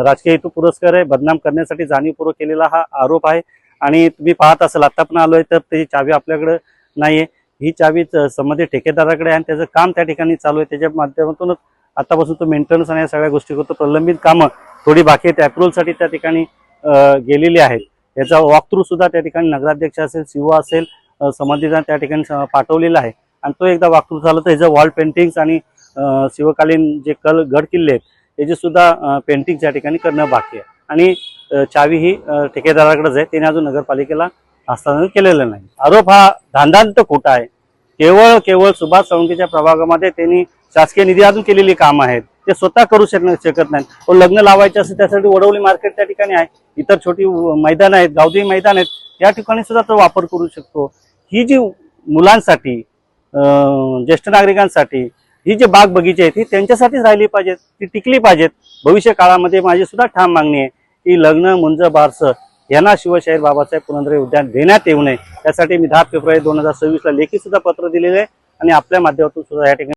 राजकीय हेतू पुरस्कार आहे, बदनाम करण्यासाठी जाणीवपूर्वक केलेला हा आरोप आहे। आणि तुम्ही पाहत असाल आता पण आलोय तर त्याची चावी आपल्याकडे नाहीये, ही चावी संबंधित ठेकेदाराकडे आहे आणि त्याचं काम त्या ठिकाणी चालू आहे। त्याच्या माध्यमातूनच आतापासून तो मेंटेनन्स आणि या सगळ्या गोष्टी करतो। प्रलंबित कामं थोडी बाकी आहेत, अप्रूव्हलसाठी त्या ठिकाणी गेलेली आहेत। याचा वॉक थ्रू सुद्धा त्या ठिकाणी नगराध्यक्ष असेल, सीओ असेल, संबंधितांना त्या ठिकाणी पाठवलेला आहे। आणि तो एकदा वॉक थ्रू झालं तर ह्याचं वॉल पेंटिंग्स आणि शिवकालीन जे गड किल्ले आहेत त्याची सुद्धा पेंटिंग त्या ठिकाणी करणं बाकी आहे। आणि चावी ही ठेकेदाराकडेच आहे, त्याने अजून नगरपालिकेला हस्तांतरण केलेलं नाही। आरोप हा धांदांत खोटा आहे। केवळ सुभाष साळुंखेच्या प्रभागामध्ये त्यांनी शासकीय निधीतून केलेली कामं आहेत, ते स्वतः करू शकत नाहीत। तो लग्न लावायचे असेल त्यासाठी वडवली मार्केट त्या ठिकाणी आहे, इतर छोटी मैदान आहेत, गावदेवी मैदान आहेत, या ठिकाणी सुद्धा तो वापर करू शकतो। ही जी मुलांसाठी, ज्येष्ठ नागरिकांसाठी ही जी बाग बगीचे आहेत ही त्यांच्यासाठीच राहिली पाहिजेत, ती टिकली पाहिजेत। भविष्य काळामध्ये माझी सुद्धा ठाम मागणी आहे की लग्न, मुंज, बारसं यांना शिवशाहीर बाबासाहेब पुरंदरे उद्यान देण्यात येऊ नये। त्यासाठी मी 10 फेब्रुवारी 2026 ला लेखी सुद्धा पत्र दिलेले आहे आणि आपल्या माध्यमातून सुद्धा या ठिकाणी